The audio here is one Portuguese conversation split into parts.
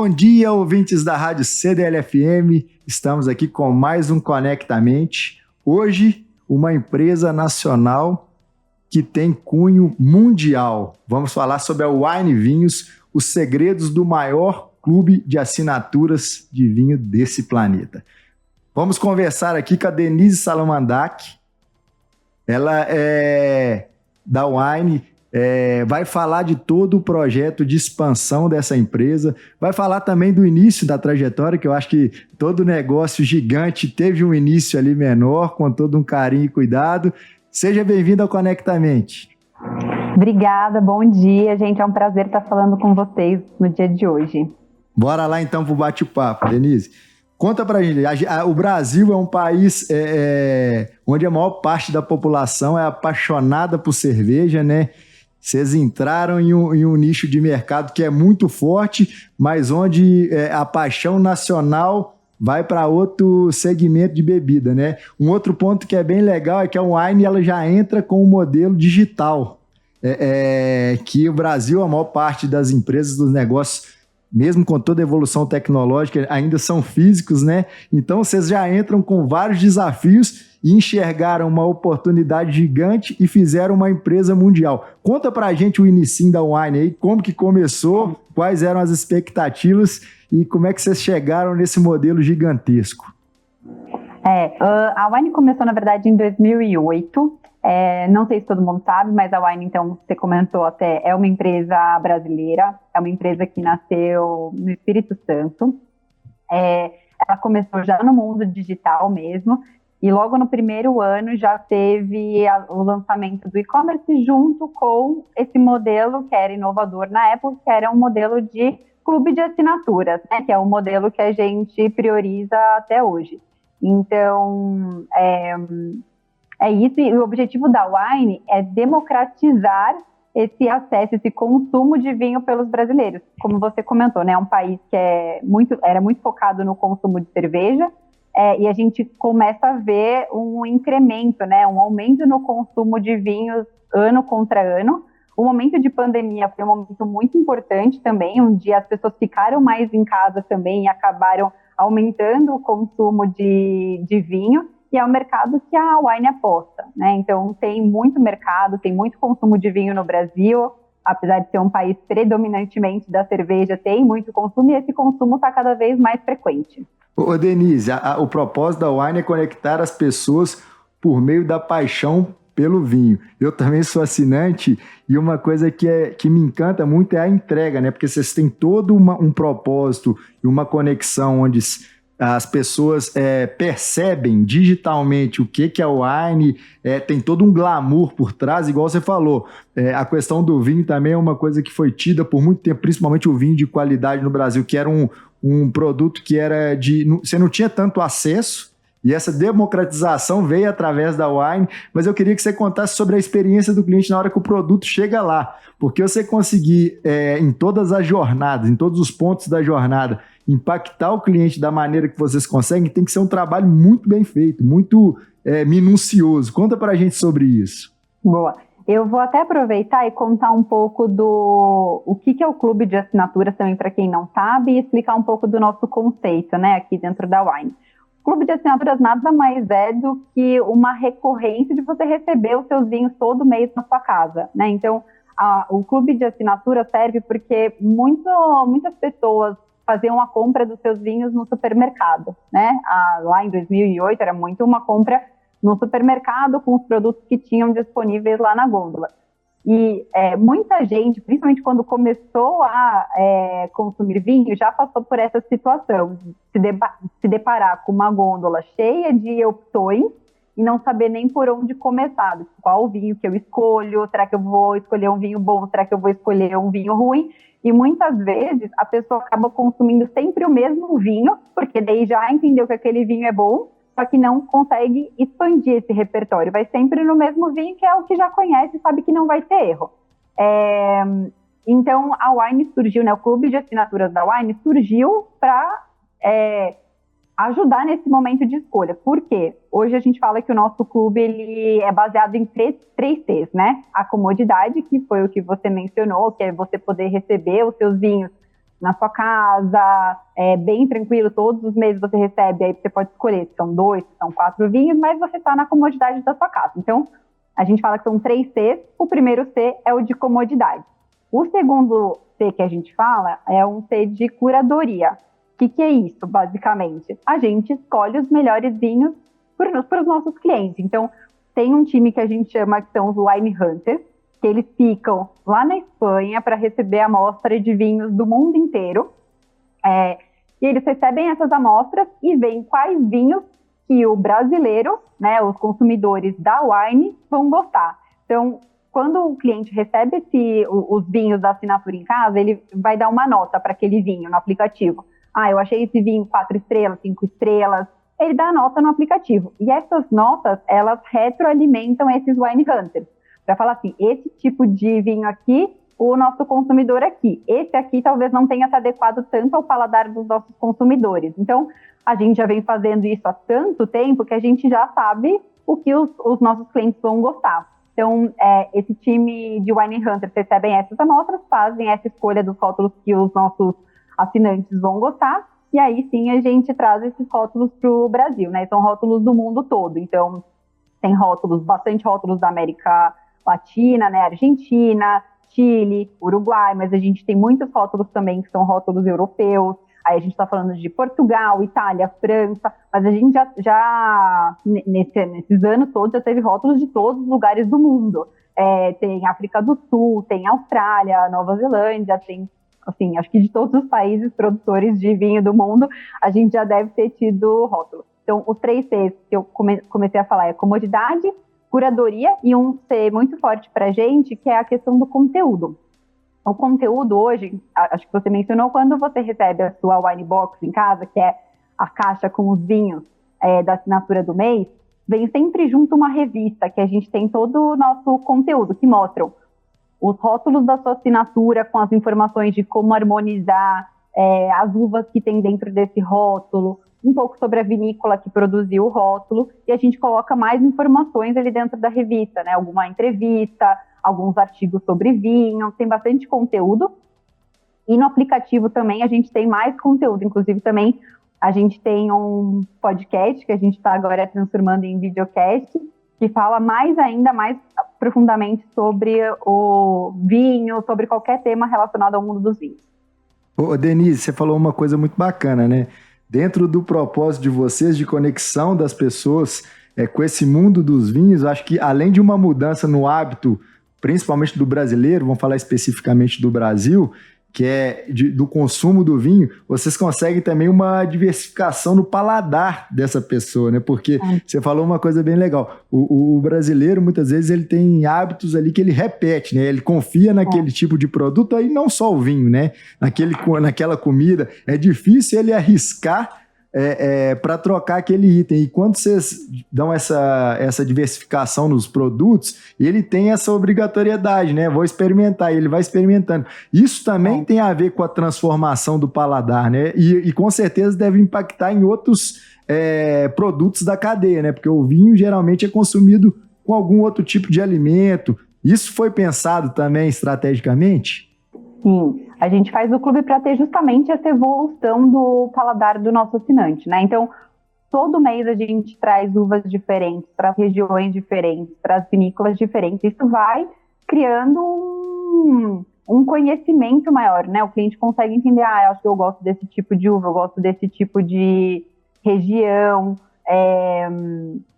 Bom dia, ouvintes da Rádio CDL-FM. Estamos aqui com mais um Conectamente. Hoje, uma empresa nacional que tem cunho mundial. Vamos falar sobre a Wine Vinhos, os segredos do maior clube de assinaturas de vinho desse planeta. Vamos conversar aqui com a Denise Salamandac. Ela é da Wine, vai falar de todo o projeto de expansão dessa empresa, vai falar também do início da trajetória, que eu acho que todo negócio gigante teve um início ali menor, com todo um carinho e cuidado. Seja bem-vindo ao Conectamente. Obrigada, bom dia, gente. É um prazer estar falando com vocês no dia de hoje. Bora lá então pro bate-papo, Denise. Conta pra gente, o Brasil é um país onde a maior parte da população é apaixonada por cerveja, né? Vocês entraram em um nicho de mercado que é muito forte, mas onde a paixão nacional vai para outro segmento de bebida, né? Um outro ponto que é bem legal é que a Wine ela já entra com o modelo digital, que o Brasil, a maior parte das empresas, dos negócios, mesmo com toda a evolução tecnológica, ainda são físicos, né? Então, vocês já entram com vários desafios e enxergaram uma oportunidade gigante e fizeram uma empresa mundial. Conta pra gente o inicinho da Wine aí, como que começou, quais eram as expectativas e como é que vocês chegaram nesse modelo gigantesco. A Wine começou, na verdade, em 2008. Não sei se todo mundo sabe, mas a Wine, então, você comentou até, é uma empresa brasileira, é uma empresa que nasceu no Espírito Santo. Ela começou já no mundo digital mesmo, e logo no primeiro ano já teve o lançamento do e-commerce junto com esse modelo que era inovador na época, que era um modelo de clube de assinaturas, né, que é um modelo que a gente prioriza até hoje. Então, é isso, e o objetivo da Wine é democratizar esse acesso, esse consumo de vinho pelos brasileiros. Como você comentou, né, é um país que era muito focado no consumo de cerveja, e a gente começa a ver um incremento, né, um aumento no consumo de vinhos ano contra ano. O momento de pandemia foi um momento muito importante também, onde as pessoas ficaram mais em casa também e acabaram aumentando o consumo de vinho, e é um mercado que a Wine aposta, né? Então tem muito mercado, tem muito consumo de vinho no Brasil, apesar de ser um país predominantemente da cerveja, tem muito consumo e esse consumo está cada vez mais frequente. Ô Denise, o propósito da Wine é conectar as pessoas por meio da paixão pelo vinho. Eu também sou assinante e uma coisa que me encanta muito é a entrega, né? Porque vocês têm todo um propósito e uma conexão onde as pessoas percebem digitalmente o que é o Wine, tem todo um glamour por trás, igual você falou. A questão do vinho também é uma coisa que foi tida por muito tempo, principalmente o vinho de qualidade no Brasil, que era um produto que era você não tinha tanto acesso, e essa democratização veio através da Wine, mas eu queria que você contasse sobre a experiência do cliente na hora que o produto chega lá, porque você conseguir, em todas as jornadas, em todos os pontos da jornada, impactar o cliente da maneira que vocês conseguem, tem que ser um trabalho muito bem feito, muito minucioso. Conta pra gente sobre isso. Boa. Eu vou até aproveitar e contar um pouco o que é o clube de assinaturas também para quem não sabe e explicar um pouco do nosso conceito, né, aqui dentro da Wine. O clube de assinaturas nada mais é do que uma recorrência de você receber os seus vinhos todo mês na sua casa, né? Então, o clube de assinatura serve porque muitas pessoas faziam a compra dos seus vinhos no supermercado, né? Lá em 2008 era muito uma compra no supermercado com os produtos que tinham disponíveis lá na gôndola. E muita gente, principalmente quando começou a consumir vinho, já passou por essa situação, se deparar com uma gôndola cheia de opções e não saber nem por onde começar, qual o vinho que eu escolho, será que eu vou escolher um vinho bom, será que eu vou escolher um vinho ruim? E muitas vezes a pessoa acaba consumindo sempre o mesmo vinho, porque daí já entendeu que aquele vinho é bom, só que não consegue expandir esse repertório. Vai sempre no mesmo vinho, que é o que já conhece e sabe que não vai ter erro. Então, a Wine surgiu, né, o clube de assinaturas da Wine surgiu para ajudar nesse momento de escolha. Por quê? Hoje a gente fala que o nosso clube ele é baseado em três T's, né? A comodidade, que foi o que você mencionou, que é você poder receber os seus vinhos na sua casa, é bem tranquilo, todos os meses você recebe, aí você pode escolher se são 2, se são 4 vinhos, mas você está na comodidade da sua casa. Então, a gente fala que são 3 Cs, o primeiro C é o de comodidade. O segundo C que a gente fala é um C de curadoria. O que é isso, basicamente? A gente escolhe os melhores vinhos para os nossos clientes. Então, tem um time que a gente chama que são os Wine Hunters, que eles ficam lá na Espanha para receber amostra de vinhos do mundo inteiro. E eles recebem essas amostras e veem quais vinhos que o brasileiro, né, os consumidores da Wine, vão gostar. Então, quando o cliente recebe os vinhos da assinatura em casa, ele vai dar uma nota para aquele vinho no aplicativo. Eu achei esse vinho 4 estrelas, 5 estrelas. Ele dá a nota no aplicativo. E essas notas, elas retroalimentam esses Wine Hunters. Para falar assim, esse tipo de vinho aqui, o nosso consumidor aqui. Esse aqui talvez não tenha se adequado tanto ao paladar dos nossos consumidores. Então, a gente já vem fazendo isso há tanto tempo que a gente já sabe o que os nossos clientes vão gostar. Então, esse time de Wine Hunters recebem essas amostras, fazem essa escolha dos rótulos que os nossos assinantes vão gostar, e aí sim a gente traz esses rótulos para o Brasil, né? São rótulos do mundo todo. Então, tem bastante rótulos da América Latina, né? Argentina, Chile, Uruguai, mas a gente tem muitos rótulos também que são rótulos europeus. Aí a gente está falando de Portugal, Itália, França, mas a gente nesses anos todos já teve rótulos de todos os lugares do mundo. Tem África do Sul, tem Austrália, Nova Zelândia, tem, assim, acho que de todos os países produtores de vinho do mundo, a gente já deve ter tido rótulo. Então, os 3 Cs que eu comecei a falar é comodidade, curadoria e um C muito forte para a gente, que é a questão do conteúdo. O conteúdo hoje, acho que você mencionou, quando você recebe a sua wine box em casa, que é a caixa com os vinhos da assinatura do mês, vem sempre junto uma revista, que a gente tem todo o nosso conteúdo, que mostram os rótulos da sua assinatura, com as informações de como harmonizar as uvas que tem dentro desse rótulo, um pouco sobre a vinícola que produziu o rótulo, e a gente coloca mais informações ali dentro da revista, né? Alguma entrevista, alguns artigos sobre vinho, tem bastante conteúdo. E no aplicativo também a gente tem mais conteúdo, inclusive também a gente tem um podcast que a gente está agora transformando em videocast, que fala mais profundamente sobre o vinho, sobre qualquer tema relacionado ao mundo dos vinhos. Ô, Denise, você falou uma coisa muito bacana, né? Dentro do propósito de vocês, de conexão das pessoas com esse mundo dos vinhos, acho que além de uma mudança no hábito, principalmente do brasileiro, vamos falar especificamente do Brasil, que é do consumo do vinho, vocês conseguem também uma diversificação no paladar dessa pessoa, né? Porque você falou uma coisa bem legal. O brasileiro, muitas vezes, ele tem hábitos ali que ele repete, né? Ele confia naquele tipo de produto, aí não só o vinho, né? Naquela comida. É difícil ele arriscar para trocar aquele item. E quando vocês dão essa diversificação nos produtos, ele tem essa obrigatoriedade, né? Vou experimentar, ele vai experimentando. Isso também tem a ver com a transformação do paladar, né? E com certeza deve impactar em outros produtos da cadeia, né? Porque o vinho geralmente é consumido com algum outro tipo de alimento. Isso foi pensado também estrategicamente? Sim, a gente faz o clube para ter justamente essa evolução do paladar do nosso assinante, né? Então, todo mês a gente traz uvas diferentes para as regiões diferentes, para as vinícolas diferentes. Isso vai criando um conhecimento maior, né? O cliente consegue entender, eu acho que eu gosto desse tipo de uva, eu gosto desse tipo de região,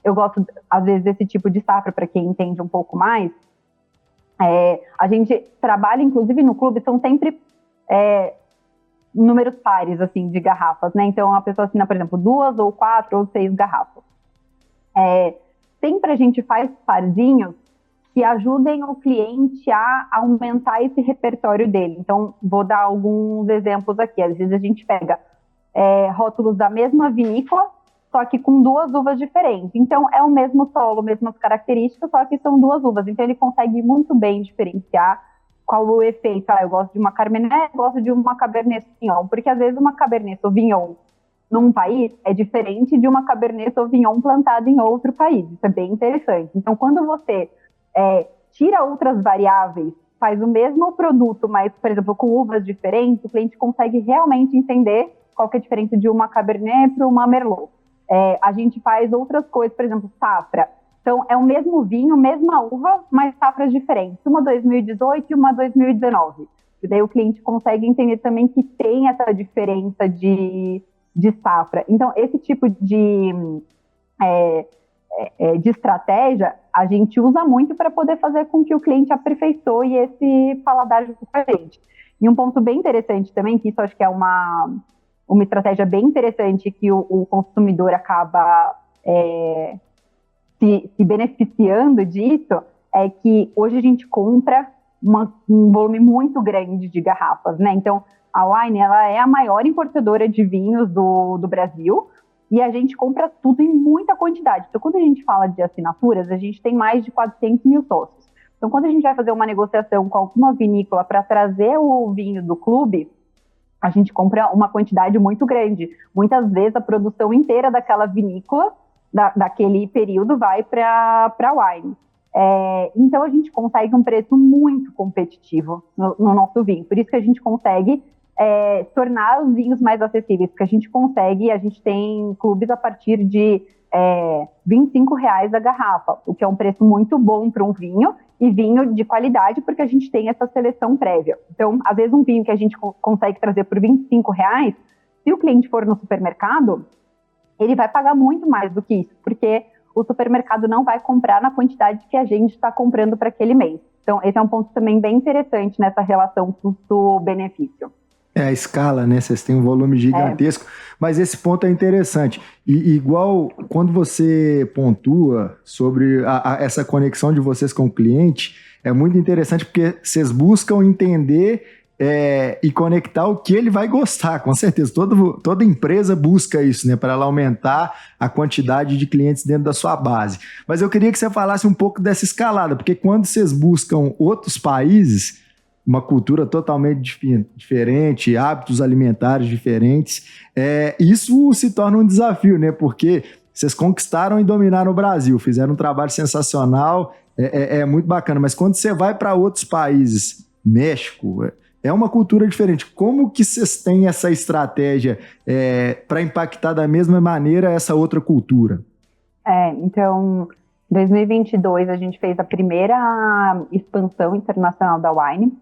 eu gosto, às vezes, desse tipo de safra, para quem entende um pouco mais. A gente trabalha, inclusive no clube, são sempre números pares, assim, de garrafas, né? Então, a pessoa assina, por exemplo, 2 ou 4 ou 6 garrafas. Sempre a gente faz parzinhos que ajudem o cliente a aumentar esse repertório dele. Então, vou dar alguns exemplos aqui. Às vezes a gente pega rótulos da mesma vinícola, só que com 2 uvas diferentes. Então, é o mesmo solo, mesmas características, só que são 2 uvas. Então, ele consegue muito bem diferenciar qual o efeito. Eu gosto de uma Carmené, eu gosto de uma Cabernet Sauvignon. Porque, às vezes, uma Cabernet Sauvignon num país é diferente de uma Cabernet Sauvignon plantada em outro país. Isso é bem interessante. Então, quando você tira outras variáveis faz o mesmo produto, mas, por exemplo, com uvas diferentes, o cliente consegue realmente entender qual que é a diferença de uma Cabernet para uma Merlot. A gente faz outras coisas, por exemplo, safra. Então, é o mesmo vinho, mesma uva, mas safras diferentes. Uma 2018 e uma 2019. E daí o cliente consegue entender também que tem essa diferença de safra. Então, esse tipo de estratégia, a gente usa muito para poder fazer com que o cliente aperfeiçoe esse paladar junto com a gente. E um ponto bem interessante também, que isso acho que é uma estratégia bem interessante que o consumidor acaba se beneficiando disso, é que hoje a gente compra um volume muito grande de garrafas, né? Então, a Wine, ela é a maior importadora de vinhos do Brasil, e a gente compra tudo em muita quantidade. Então, quando a gente fala de assinaturas, a gente tem mais de 400 mil sócios. Então, quando a gente vai fazer uma negociação com alguma vinícola para trazer o vinho do clube, a gente compra uma quantidade muito grande. Muitas vezes, a produção inteira daquela vinícola, daquele período, vai para a Wine. Então, a gente consegue um preço muito competitivo no nosso vinho. Por isso que a gente consegue tornar os vinhos mais acessíveis, porque a gente tem clubes a partir de R$25 a garrafa, o que é um preço muito bom para um vinho, e vinho de qualidade, porque a gente tem essa seleção prévia. Então, às vezes um vinho que a gente consegue trazer por R$25, se o cliente for no supermercado, ele vai pagar muito mais do que isso, porque o supermercado não vai comprar na quantidade que a gente está comprando para aquele mês. Então, esse é um ponto também bem interessante nessa relação custo-benefício. A escala, né? Vocês têm um volume gigantesco, mas esse ponto é interessante. E igual quando você pontua sobre essa conexão de vocês com o cliente, é muito interessante porque vocês buscam entender e conectar o que ele vai gostar, com certeza. Toda empresa busca isso, né? Para ela aumentar a quantidade de clientes dentro da sua base. Mas eu queria que você falasse um pouco dessa escalada, porque quando vocês buscam outros países, uma cultura totalmente diferente, hábitos alimentares diferentes, isso se torna um desafio, né? Porque vocês conquistaram e dominaram o Brasil, fizeram um trabalho sensacional, é muito bacana, mas quando você vai para outros países, México, é uma cultura diferente. Como que vocês têm essa estratégia para impactar da mesma maneira essa outra cultura? Então, em 2022 a gente fez a primeira expansão internacional da Wine.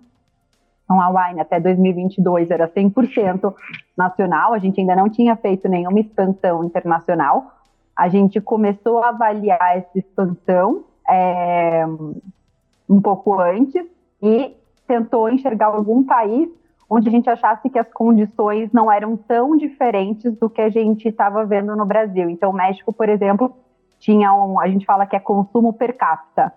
Então, a Wine até 2022 era 100% nacional, a gente ainda não tinha feito nenhuma expansão internacional. A gente começou a avaliar essa expansão um pouco antes e tentou enxergar algum país onde a gente achasse que as condições não eram tão diferentes do que a gente estava vendo no Brasil. Então, o México, por exemplo, tinha a gente fala que é consumo per capita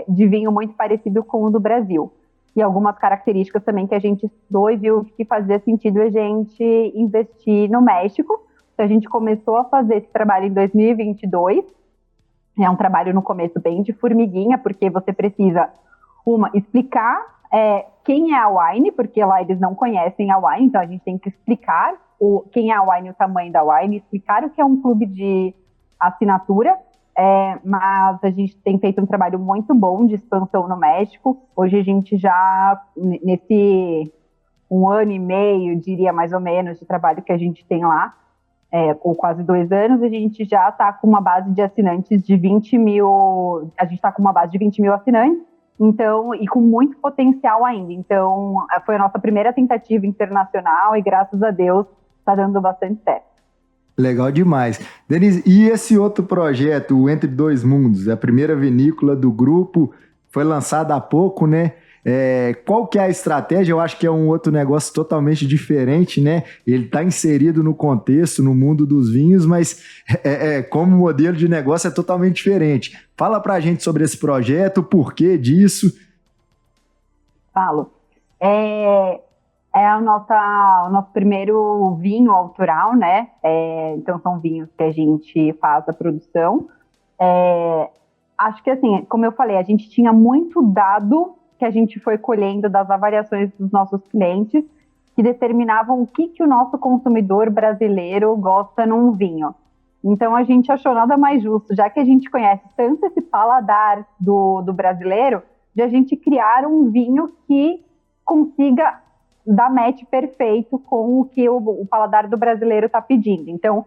de vinho muito parecido com o do Brasil. E algumas características também que a gente estudou e viu que fazia sentido a gente investir no México. Então, a gente começou a fazer esse trabalho em 2022. É um trabalho no começo bem de formiguinha, porque você precisa, explicar quem é a Wine, porque lá eles não conhecem a Wine, então a gente tem que explicar quem é a Wine, o tamanho da Wine, explicar o que é um clube de assinatura. Mas a gente tem feito um trabalho muito bom de expansão no México. Hoje a gente já, nesse 1 ano e meio, diria mais ou menos, de trabalho que a gente tem lá, ou quase 2 anos, a gente já está com uma base de assinantes de 20 mil, a gente está com uma base de 20 mil assinantes, então, e com muito potencial ainda. Então, foi a nossa primeira tentativa internacional e, graças a Deus, está dando bastante certo. Legal demais. Denise, e esse outro projeto, o Entre Dois Mundos, a primeira vinícola do grupo, foi lançada há pouco, né? Qual que é a estratégia? Eu acho que é um outro negócio totalmente diferente, né? Ele está inserido no contexto, no mundo dos vinhos, mas como modelo de negócio é totalmente diferente. Fala pra gente sobre esse projeto, o porquê disso. Falo. É o nosso primeiro vinho autoral, né? Então, são vinhos que a gente faz a produção. Acho que, assim, como eu falei, a gente tinha muito dado que a gente foi colhendo das avaliações dos nossos clientes que determinavam o que o nosso consumidor brasileiro gosta num vinho. Então, a gente achou nada mais justo, já que a gente conhece tanto esse paladar do brasileiro, de a gente criar um vinho que consiga dar match perfeito com o que o paladar do brasileiro está pedindo. Então,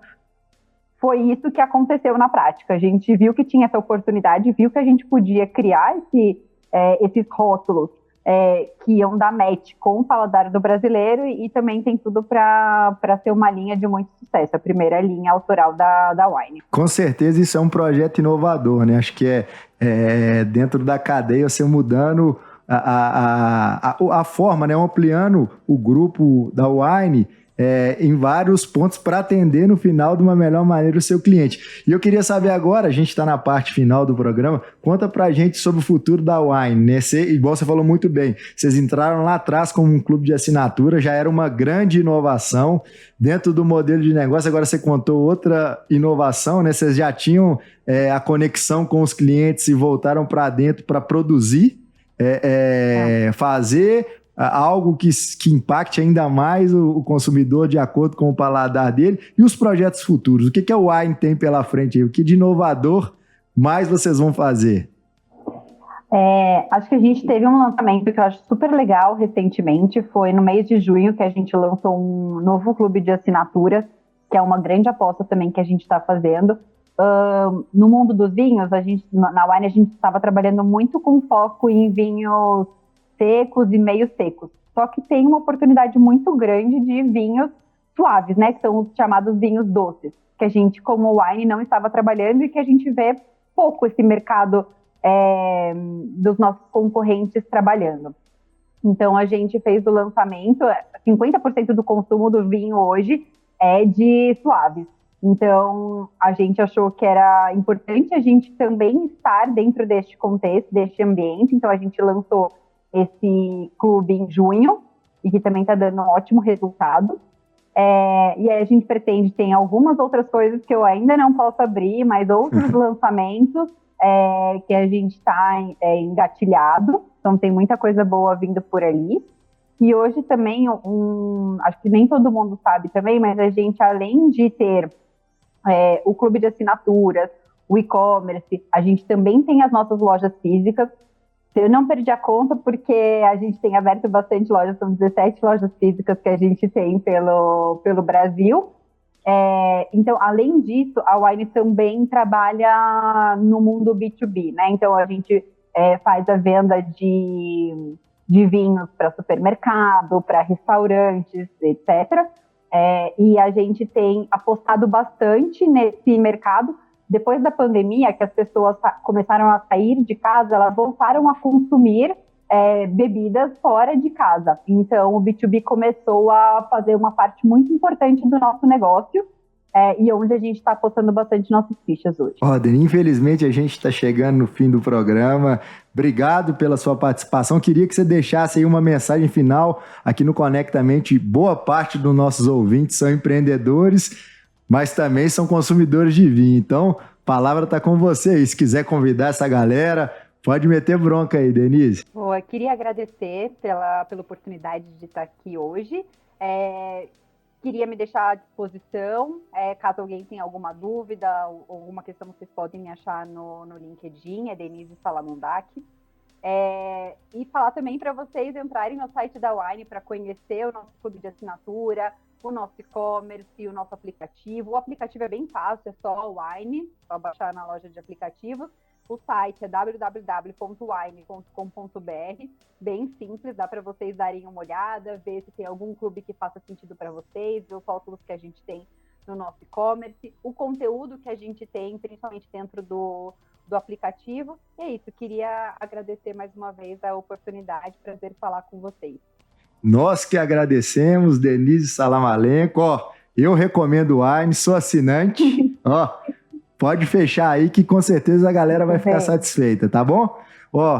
foi isso que aconteceu na prática. A gente viu que tinha essa oportunidade, viu que a gente podia criar esses rótulos que iam dar match com o paladar do brasileiro e também tem tudo para ser uma linha de muito sucesso, a primeira linha autoral da Wine. Com certeza isso é um projeto inovador, né? Acho que é dentro da cadeia você mudando a forma, né? Ampliando o grupo da Wine em vários pontos para atender no final de uma melhor maneira o seu cliente. E eu queria saber agora, a gente está na parte final do programa, conta para a gente sobre o futuro da Wine, né? Igual você falou muito bem, vocês entraram lá atrás como um clube de assinatura, já era uma grande inovação dentro do modelo de negócio, agora você contou outra inovação, né? Vocês já tinham a conexão com os clientes e voltaram para dentro para produzir, fazer algo que impacte ainda mais o consumidor de acordo com o paladar dele e os projetos futuros. O que o Wine tem pela frente aí? O que de inovador mais vocês vão fazer? Acho que a gente teve um lançamento que eu acho super legal recentemente, foi no mês de junho que a gente lançou um novo clube de assinatura, que é uma grande aposta também que a gente está fazendo. No mundo dos vinhos, na Wine a gente estava trabalhando muito com foco em vinhos secos e meio secos. Só que tem uma oportunidade muito grande de vinhos suaves, né? Que são os chamados vinhos doces, que a gente, como Wine, não estava trabalhando e que a gente vê pouco esse mercado dos nossos concorrentes trabalhando. Então, a gente fez o lançamento, 50% do consumo do vinho hoje é de suaves. Então, a gente achou que era importante a gente também estar dentro deste contexto, deste ambiente. Então, a gente lançou esse clube em junho e que também está dando um ótimo resultado. E aí a gente pretende, tem algumas outras coisas que eu ainda não posso abrir, mas outros lançamentos que a gente está engatilhado. Então tem muita coisa boa vindo por ali. E hoje também, acho que nem todo mundo sabe também, mas a gente, além de ter o clube de assinaturas, o e-commerce, a gente também tem as nossas lojas físicas. Eu não perdi a conta porque a gente tem aberto bastante lojas, são 17 lojas físicas que a gente tem pelo Brasil. Então, além disso, a Wine também trabalha no mundo B2B, né? Então, a gente faz a venda de vinhos para supermercado, para restaurantes, etc. E a gente tem apostado bastante nesse mercado. Depois da pandemia, que as pessoas começaram a sair de casa, elas voltaram a consumir bebidas fora de casa. Então, o B2B começou a fazer uma parte muito importante do nosso negócio e onde a gente está apostando bastante nossas fichas hoje. Dani, infelizmente a gente está chegando no fim do programa. Obrigado pela sua participação. Queria que você deixasse aí uma mensagem final aqui no Conectamente. Boa parte dos nossos ouvintes são empreendedores, mas também são consumidores de vinho. Então, a palavra está com você aí. Se quiser convidar essa galera, pode meter bronca aí, Denise. Eu queria agradecer pela oportunidade de estar aqui hoje. Queria me deixar à disposição. Caso alguém tenha alguma dúvida ou alguma questão, vocês podem me achar no LinkedIn, Denise Salamundak. E falar também para vocês entrarem no site da Wine para conhecer o nosso clube de assinatura, o nosso e-commerce, o nosso aplicativo. O aplicativo é bem fácil, é só a Wine, só baixar na loja de aplicativos. O site é www.wine.com.br, bem simples, dá para vocês darem uma olhada, ver se tem algum clube que faça sentido para vocês, ver os rótulos que a gente tem no nosso e-commerce, o conteúdo que a gente tem, principalmente dentro do aplicativo. E é isso, queria agradecer mais uma vez a oportunidade, prazer falar com vocês. Nós que agradecemos, Denise Salamalenco. Eu recomendo o Wine, sou assinante. Pode fechar aí que com certeza a galera vai ficar satisfeita, tá bom?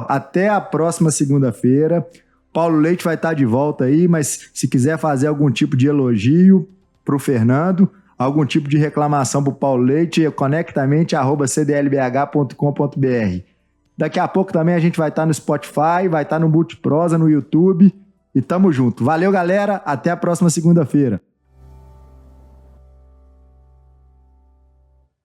Até a próxima segunda-feira. Paulo Leite vai estar de volta aí, mas se quiser fazer algum tipo de elogio pro Fernando, algum tipo de reclamação pro Paulo Leite, é conectamente@cdlbh.com.br. Daqui a pouco também a gente vai estar no Spotify, vai estar no Multiprosa, no YouTube. E tamo junto. Valeu, galera. Até a próxima segunda-feira.